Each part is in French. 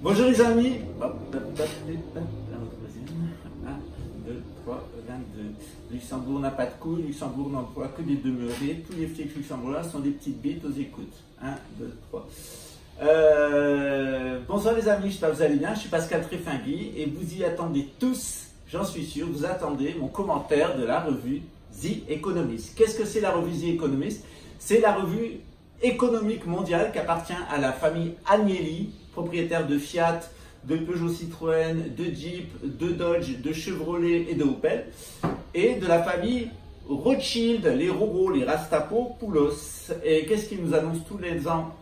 Bonjour les amis. 1, 2, 3, 22. Luxembourg n'a pas de couilles, Luxembourg n'emploie que des demeurés. Tous les flics luxembourgeois sont des petites bites aux écoutes. 1, 2, 3. Bonsoir les amis, j'espère que vous allez bien. Je suis Pascal Tréfingui et vous y attendez tous, j'en suis sûr, vous attendez mon commentaire de la revue The Economist. Qu'est-ce que c'est la revue The Economist? C'est la revue économique mondiale qui appartient à la famille Agnelli, propriétaire de Fiat, de Peugeot Citroën, de Jeep, de Dodge, de Chevrolet et de Opel, et de la famille Rothschild, les Roro, les Rastapopoulos. Et qu'est-ce qu'ils nous annoncent tous les ans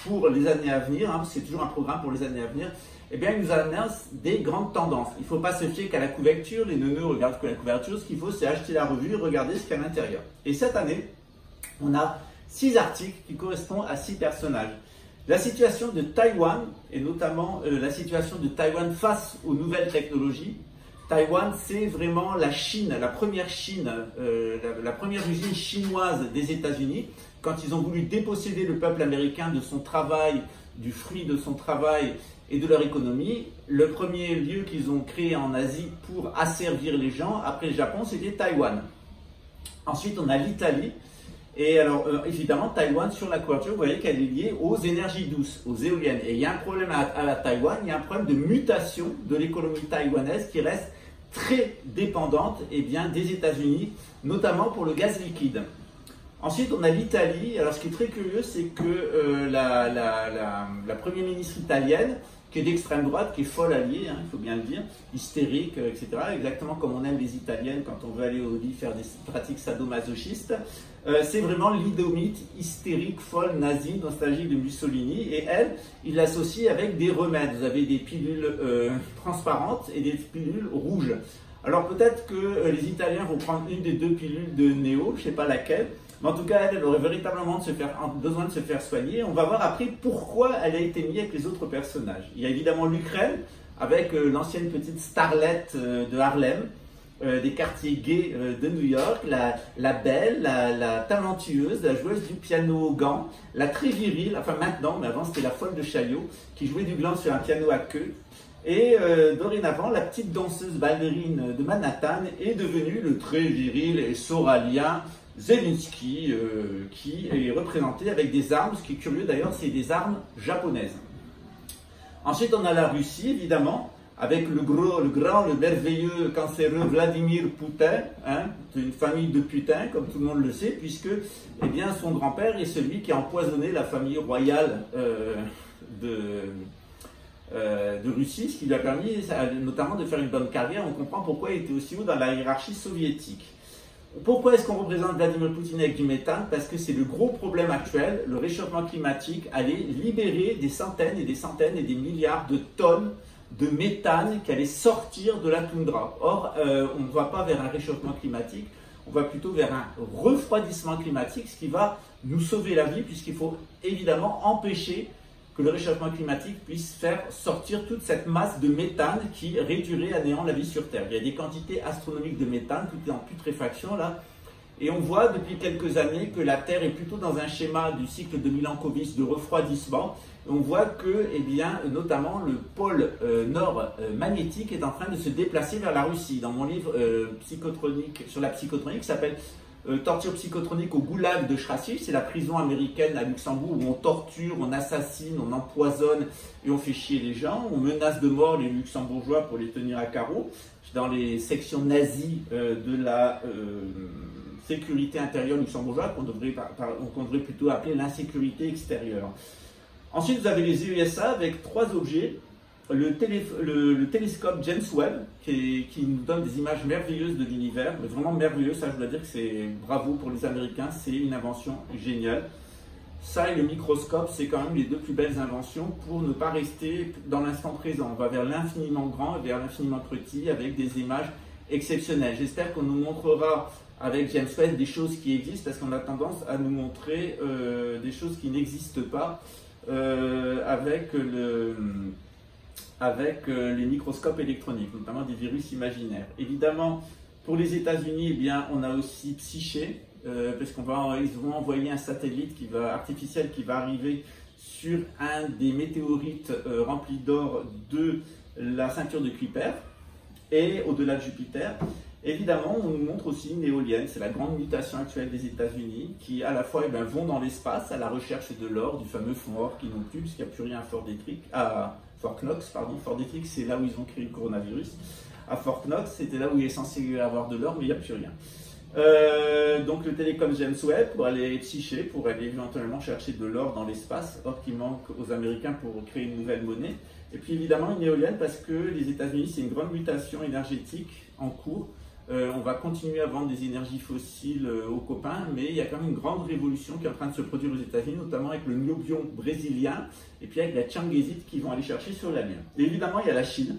pour les années à venir, hein, c'est toujours un programme pour les années à venir? Eh bien, ils nous annoncent des grandes tendances. Il ne faut pas se fier qu'à la couverture, les neuneux regardent que la couverture, ce qu'il faut c'est acheter la revue et regarder ce qu'il y a à l'intérieur. Et cette année, on a 6 articles qui correspondent à 6 personnages. La situation de Taïwan, et notamment la situation de Taïwan face aux nouvelles technologies. Taïwan, c'est vraiment la Chine, la première Chine, la première usine chinoise des États-Unis. Quand ils ont voulu déposséder le peuple américain de son travail, du fruit de son travail et de leur économie, le premier lieu qu'ils ont créé en Asie pour asservir les gens, après le Japon, c'était Taïwan. Ensuite, on a l'Italie. Et alors, évidemment, Taïwan, sur la couverture, vous voyez qu'elle est liée aux énergies douces, aux éoliennes. Et il y a un problème à Taïwan, il y a un problème de mutation de l'économie taïwanaise qui reste très dépendante des États-Unis, notamment pour le gaz liquide. Ensuite, on a l'Italie. Alors, ce qui est très curieux, c'est que la première ministre italienne, qui est d'extrême droite, qui est folle alliée, hein, il faut bien le dire, hystérique, etc., exactement comme on aime les Italiennes quand on veut aller au lit faire des pratiques sadomasochistes, c'est vraiment l'idomite hystérique, folle, nazie, nostalgique de Mussolini, et elle, il l'associe avec des remèdes. Vous avez des pilules transparentes et des pilules rouges. Alors peut-être que les Italiens vont prendre une des 2 pilules de Néo, je ne sais pas laquelle, mais en tout cas, elle aurait véritablement besoin de se faire soigner. On va voir après pourquoi elle a été mise avec les autres personnages. Il y a évidemment l'Ukraine, avec l'ancienne petite starlette de Harlem, des quartiers gays de New York, la belle, la talentueuse, la joueuse du piano au gant, la très virile, enfin maintenant, mais avant c'était la folle de Chaillot, qui jouait du gland sur un piano à queue. Et dorénavant, la petite danseuse ballerine de Manhattan est devenue le très viril et sauralien Zelensky, qui est représenté avec des armes. Ce qui est curieux d'ailleurs, c'est des armes japonaises. Ensuite, on a la Russie, évidemment, avec le grand, le merveilleux, cancéreux Vladimir Poutine, hein, une famille de putains, comme tout le monde le sait, puisque eh bien, son grand-père est celui qui a empoisonné la famille royale de Russie, ce qui lui a permis notamment de faire une bonne carrière. On comprend pourquoi il était aussi haut dans la hiérarchie soviétique. Pourquoi est-ce qu'on représente Vladimir Poutine avec du méthane? Parce que c'est le gros problème actuel, le réchauffement climatique allait libérer des centaines et des milliards de tonnes de méthane qui allait sortir de la toundra. Or, on ne va pas vers un réchauffement climatique, on va plutôt vers un refroidissement climatique, ce qui va nous sauver la vie, puisqu'il faut évidemment empêcher que le réchauffement climatique puisse faire sortir toute cette masse de méthane qui réduirait à néant la vie sur Terre. Il y a des quantités astronomiques de méthane, tout est en putréfaction là, et on voit depuis quelques années que la Terre est plutôt dans un schéma du cycle de Milankovitch de refroidissement. Et on voit que, eh bien, notamment le pôle nord magnétique est en train de se déplacer vers la Russie. Dans mon livre psychotronique, sur la psychotronique, qui s'appelle Torture psychotronique au goulag de Chrassil, c'est la prison américaine à Luxembourg où on torture, on assassine, on empoisonne et on fait chier les gens. On menace de mort les luxembourgeois pour les tenir à carreau. Dans les sections nazies de la sécurité intérieure luxembourgeoise, qu'on devrait plutôt appeler l'insécurité extérieure. Ensuite, vous avez les USA avec 3 objets. Le télescope James Webb, qui nous donne des images merveilleuses de l'univers, mais vraiment merveilleux, ça je dois dire que c'est bravo pour les Américains, c'est une invention géniale. Ça et le microscope, c'est quand même les 2 plus belles inventions pour ne pas rester dans l'instant présent. On va vers l'infiniment grand et vers l'infiniment petit avec des images exceptionnelles. J'espère qu'on nous montrera avec James Webb des choses qui existent, parce qu'on a tendance à nous montrer des choses qui n'existent pas avec les microscopes électroniques, notamment des virus imaginaires. Évidemment, pour les États-Unis, eh bien, on a aussi Psyché, parce qu'ils vont envoyer un satellite artificiel qui va arriver sur un des météorites remplis d'or de la ceinture de Kuiper et au-delà de Jupiter. Évidemment, on nous montre aussi une éolienne, c'est la grande mutation actuelle des États-Unis, qui à la fois vont dans l'espace à la recherche de l'or, du fameux fonds or qui n'ont plus, puisqu'il n'y a plus rien à Fort Knox, pardon. Fort Detrick, c'est là où ils ont créé le coronavirus. À Fort Knox, c'était là où il est censé y avoir de l'or, mais il n'y a plus rien. Donc le télécom James Webb pour aller psycher, pour aller éventuellement chercher de l'or dans l'espace, or qui manque aux Américains pour créer une nouvelle monnaie. Et puis évidemment une éolienne parce que les États-Unis, c'est une grande mutation énergétique en cours. On va continuer à vendre des énergies fossiles aux copains, mais il y a quand même une grande révolution qui est en train de se produire aux États-Unis, notamment avec le niobium brésilien et puis avec la tchangésite qu'ils vont aller chercher sur la Lune. Et évidemment, il y a la Chine,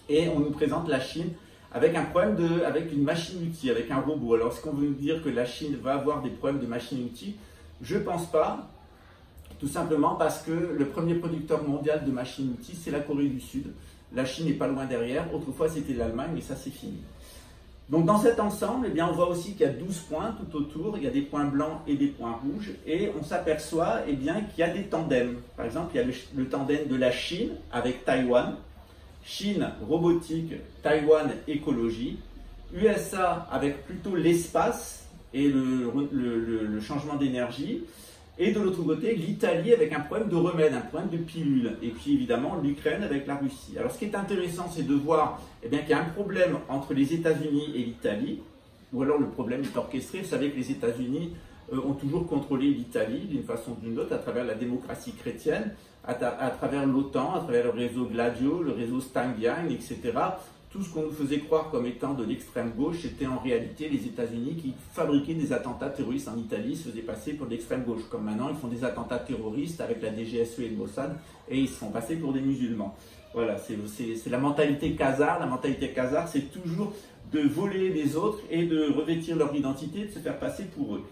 et on nous présente la Chine avec un problème avec une machine-outil, avec un robot. Alors, est-ce qu'on veut nous dire que la Chine va avoir des problèmes de machine-outil? Je ne pense pas, tout simplement parce que le premier producteur mondial de machines-outils, c'est la Corée du Sud. La Chine n'est pas loin derrière. Autrefois, c'était l'Allemagne, mais ça, c'est fini. Donc dans cet ensemble, eh bien, on voit aussi qu'il y a 12 points tout autour, il y a des points blancs et des points rouges, et on s'aperçoit eh bien, qu'il y a des tandems. Par exemple, il y a le tandem de la Chine avec Taïwan, Chine robotique, Taïwan écologie, USA avec plutôt l'espace et le changement d'énergie, et de l'autre côté, l'Italie avec un problème de remède, un problème de pilule. Et puis évidemment, l'Ukraine avec la Russie. Alors ce qui est intéressant, c'est de voir qu'il y a un problème entre les États-Unis et l'Italie, ou alors le problème est orchestré. Vous savez que les États-Unis ont toujours contrôlé l'Italie d'une façon ou d'une autre à travers la démocratie chrétienne, à travers l'OTAN, à travers le réseau Gladio, le réseau Steinbein, etc. Tout ce qu'on nous faisait croire comme étant de l'extrême gauche, c'était en réalité les États-Unis qui fabriquaient des attentats terroristes en Italie, se faisaient passer pour de l'extrême gauche. Comme maintenant, ils font des attentats terroristes avec la DGSE et le Mossad, et ils se font passer pour des musulmans. Voilà, c'est la mentalité khazare. La mentalité khazare, c'est toujours de voler les autres et de revêtir leur identité, de se faire passer pour eux.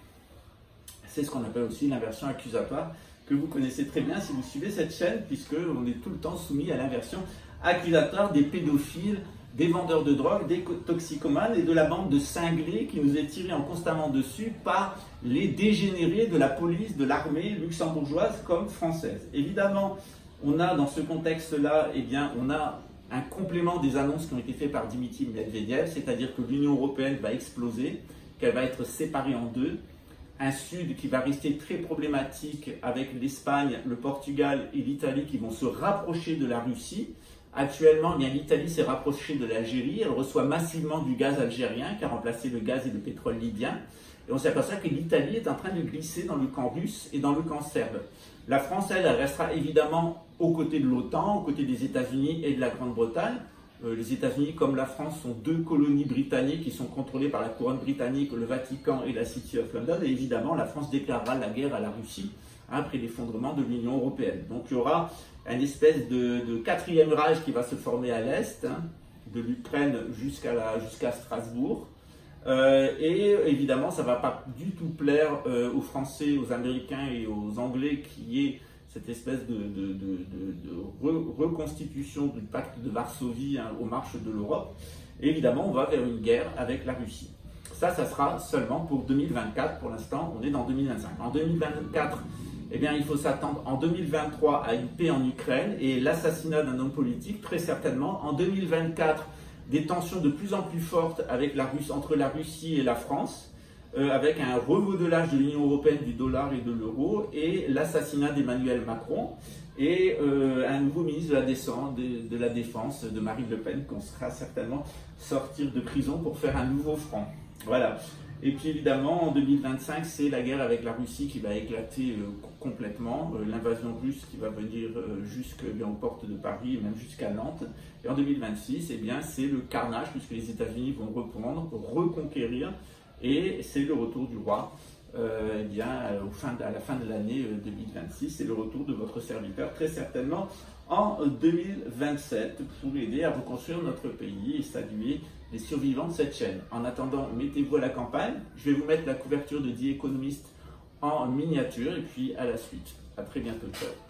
C'est ce qu'on appelle aussi l'inversion accusatoire, que vous connaissez très bien si vous suivez cette chaîne, puisqu'on est tout le temps soumis à l'inversion accusatoire des pédophiles, des vendeurs de drogue, des toxicomanes et de la bande de cinglés qui nous est tirée en constamment dessus par les dégénérés de la police, de l'armée luxembourgeoise comme française. Évidemment, on a dans ce contexte-là, on a un complément des annonces qui ont été faites par Dimitri Medvedev, c'est-à-dire que l'Union européenne va exploser, qu'elle va être séparée en deux. Un Sud qui va rester très problématique avec l'Espagne, le Portugal et l'Italie qui vont se rapprocher de la Russie. Actuellement, l'Italie s'est rapprochée de l'Algérie, elle reçoit massivement du gaz algérien qui a remplacé le gaz et le pétrole libyen. Et on s'aperçoit que l'Italie est en train de glisser dans le camp russe et dans le camp serbe. La France, elle restera évidemment aux côtés de l'OTAN, aux côtés des États-Unis et de la Grande-Bretagne. Les États-Unis, comme la France, sont deux colonies britanniques qui sont contrôlées par la couronne britannique, le Vatican et la City of London. Et évidemment, la France déclarera la guerre à la Russie après l'effondrement de l'Union européenne. Donc il y aura une espèce de quatrième Reich qui va se former à l'Est, de l'Ukraine jusqu'à Strasbourg. Et évidemment, ça ne va pas du tout plaire aux Français, aux Américains et aux Anglais qui est cette espèce de reconstitution du pacte de Varsovie aux marches de l'Europe. Et évidemment, on va vers une guerre avec la Russie. Ça sera seulement pour 2024. Pour l'instant, on est dans 2025. En 2024, il faut s'attendre en 2023 à une paix en Ukraine et l'assassinat d'un homme politique, très certainement. En 2024, des tensions de plus en plus fortes entre la Russie et la France, avec un remodelage de l'Union européenne du dollar et de l'euro, et l'assassinat d'Emmanuel Macron, et un nouveau ministre de la Défense de Marine Le Pen, qu'on sera certainement sortir de prison pour faire un nouveau front. Voilà. Et puis évidemment, en 2025, c'est la guerre avec la Russie qui va éclater complètement, l'invasion russe qui va venir jusqu'aux portes de Paris et même jusqu'à Nantes. Et en 2026, c'est le carnage puisque les États-Unis vont reprendre, reconquérir, et c'est le retour du roi. À la fin de l'année 2026, c'est le retour de votre serviteur, très certainement en 2027, pour aider à reconstruire notre pays et saluer les survivants de cette chaîne. En attendant, mettez-vous à la campagne. Je vais vous mettre la couverture de The Economist en miniature et puis à la suite. À très bientôt. Ciao.